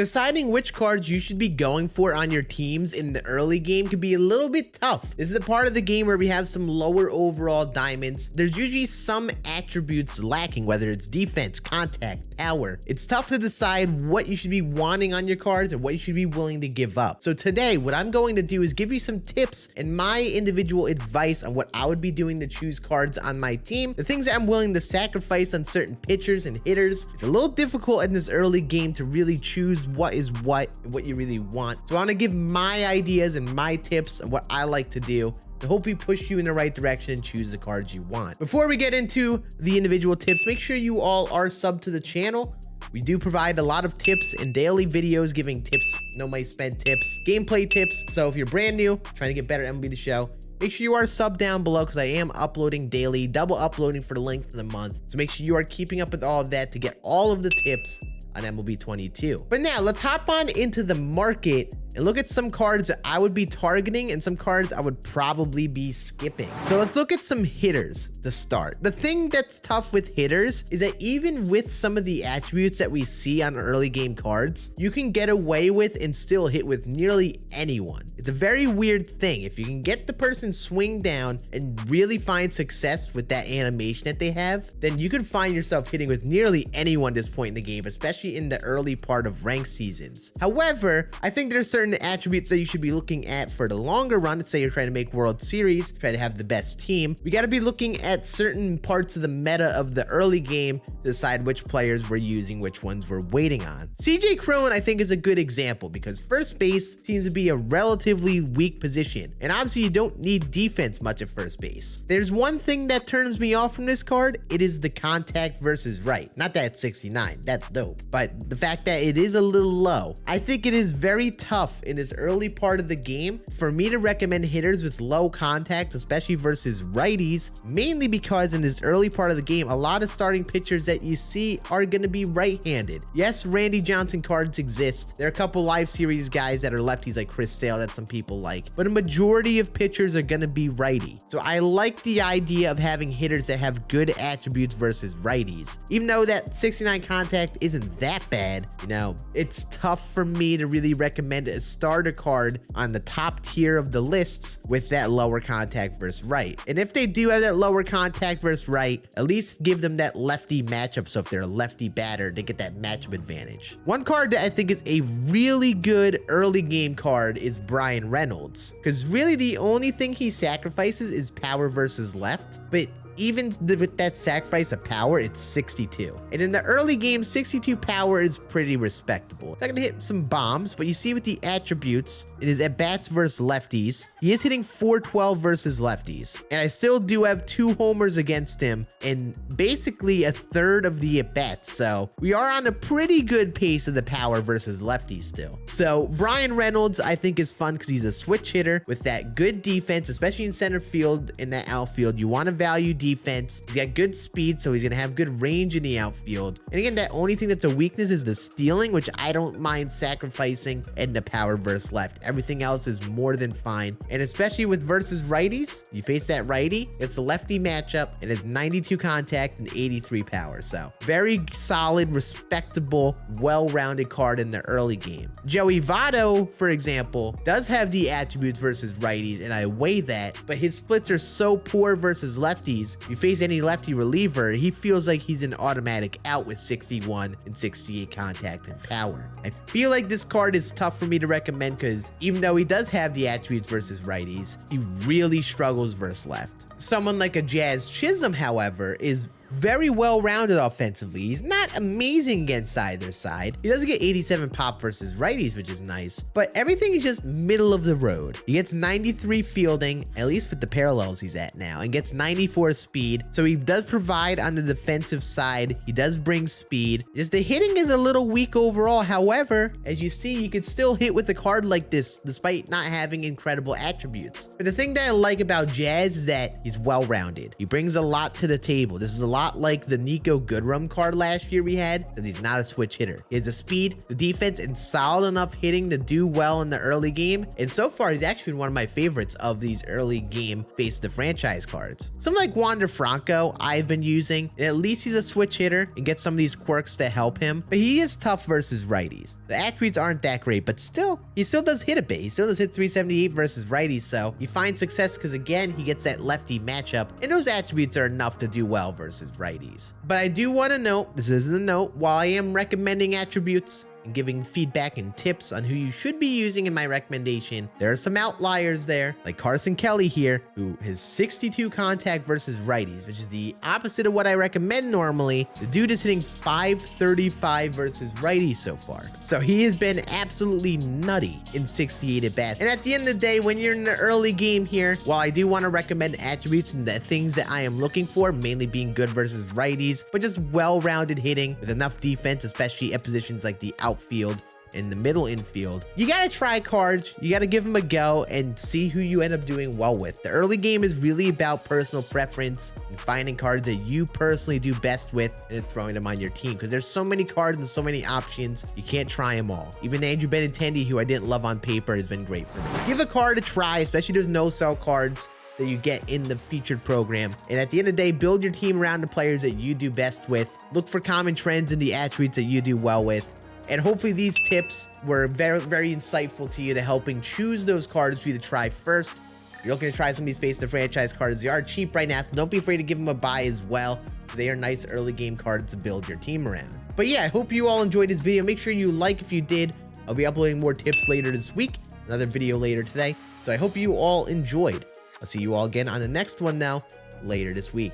Deciding which cards you should be going for on your teams in the early game can be a little bit tough. This is a part of the game where we have some lower overall diamonds. There's usually some attributes lacking, whether it's defense, contact, power. It's tough to decide what you should be wanting on your cards and what you should be willing to give up. So today, what I'm going to do is give you some tips and my individual advice on what I would be doing to choose cards on my team, the things that I'm willing to sacrifice on certain pitchers and hitters. It's a little difficult in this early game to really choose what is what you really want. So I want to give my ideas and my tips and what I like to do to hopefully push you in the right direction and choose the cards you want. Before we get into the individual tips, make sure you all are subbed to the channel. We do provide a lot of tips and daily videos giving tips, no money spent tips, gameplay tips. So if you're brand new, trying to get better at MLB The Show, make sure you are subbed down below because I am uploading daily, double uploading for the length of the month. So make sure you are keeping up with all of that to get all of the tips on MLB 22. But now let's hop on into the market and look at some cards that I would be targeting and some cards I would probably be skipping. So let's look at some hitters to start. The thing that's tough with hitters is that even with some of the attributes that we see on early game cards, you can get away with and still hit with nearly anyone. It's a very weird thing. If you can get the person swing down and really find success with that animation that they have, then you can find yourself hitting with nearly anyone at this point in the game, especially in the early part of ranked seasons. However, I think there's certain attributes that you should be looking at for the longer run. Let's say you're trying to make World Series, try to have the best team. We got to be looking at certain parts of the meta of the early game to decide which players we're using, which ones we're waiting on. CJ Cron, I think, is a good example because first base seems to be a relatively weak position, and obviously you don't need defense much at first base. There's one thing that turns me off from this card. It is the contact versus right. Not that it's 69, that's dope, but the fact that it is a little low. I think it is very tough in this early part of the game for me to recommend hitters with low contact, especially versus righties, mainly because in this early part of the game, a lot of starting pitchers that you see are going to be right-handed. Yes, Randy Johnson cards exist. There are a couple live series guys that are lefties like Chris Sale that some people like, but a majority of pitchers are going to be righty. So I like the idea of having hitters that have good attributes versus righties. Even though that 69 contact isn't that bad, you know, it's tough for me to really recommend a starter card on the top tier of the lists with that lower contact versus right. And if they do have that lower contact versus right, at least give them that lefty matchup. So if they're a lefty batter, they get that matchup advantage. One card that I think is a really good early game card is Brian Reynolds, because really the only thing he sacrifices is power versus left, but even with that sacrifice of power, it's 62. And in the early game, 62 power is pretty respectable. It's not gonna hit some bombs, but you see with the attributes, it is at bats versus lefties. He is hitting 412 versus lefties. And I still do have 2 homers against him and basically a third of the at bats. So we are on a pretty good pace of the power versus lefties still. So Brian Reynolds, I think, is fun because he's a switch hitter with that good defense, especially in center field and that outfield. You want to value defense. He's got good speed, so he's gonna have good range in the outfield. And again, that only thing that's a weakness is the stealing, which I don't mind sacrificing, and the power versus left. Everything else is more than fine. And especially with versus righties, you face that righty, it's a lefty matchup, and it's 92 contact and 83 power. So very solid, respectable, well-rounded card in the early game. Joey Votto, for example, does have the attributes versus righties, and I weigh that, but his splits are so poor versus lefties. You face any lefty reliever, he feels like he's an automatic out with 61 and 68 contact and power. I feel like this card is tough for me to recommend because even though he does have the attributes versus righties, he really struggles versus left. Someone like a Jazz Chism, however, is very well-rounded offensively. He's not amazing against either side. He doesn't get 87 pop versus righties, which is nice, but everything is just middle of the road. He gets 93 fielding, at least with the parallels he's at now, and gets 94 speed. So he does provide on the defensive side. He does bring speed. Just the hitting is a little weak overall. However, as you see, you can still hit with a card like this despite not having incredible attributes. But the thing that I like about Jazz is that he's well-rounded. He brings a lot to the table. This is a lot lot like the Nico Goodrum card last year we had, because he's not a switch hitter. He has the speed, the defense, and solid enough hitting to do well in the early game. And so far, he's actually been one of my favorites of these early game face the franchise cards. Something like Juan DeFranco I've been using, and at least he's a switch hitter and gets some of these quirks to help him. But he is tough versus righties. The attributes aren't that great, but still, he still does hit a bit. He still does hit 378 versus righties, so he finds success because again, he gets that lefty matchup, and those attributes are enough to do well versus righties. But I do want to note, this is a note, while I am recommending attributes and giving feedback and tips on who you should be using in my recommendation, there are some outliers there, like Carson Kelly here, who has 62 contact versus righties, which is the opposite of what I recommend normally. The dude is hitting 535 versus righties so far. So he has been absolutely nutty in 68 at bats. And at the end of the day, when you're in the early game here, while I do want to recommend attributes and the things that I am looking for, mainly being good versus righties, but just well-rounded hitting with enough defense, especially at positions like the outfield and the middle infield, you gotta try cards, you gotta give them a go and see who you end up doing well with. The early game is really about personal preference and finding cards that you personally do best with and then throwing them on your team, because there's so many cards and so many options, you can't try them all. Even Andrew Benintendi, who I didn't love on paper, has been great for me. Give a card a try, especially those no-sell cards that you get in the featured program. And at the end of the day, build your team around the players that you do best with. Look for common trends in the attributes that you do well with. And hopefully these tips were very, very insightful to you to helping choose those cards for you to try first. If you're looking to try some of these face the franchise cards, they are cheap right now, so don't be afraid to give them a buy as well, because they are nice early game cards to build your team around. But yeah, I hope you all enjoyed this video. Make sure you like if you did. I'll be uploading more tips later this week, another video later today. So I hope you all enjoyed. I'll see you all again on the next one now, later this week.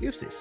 Deuces.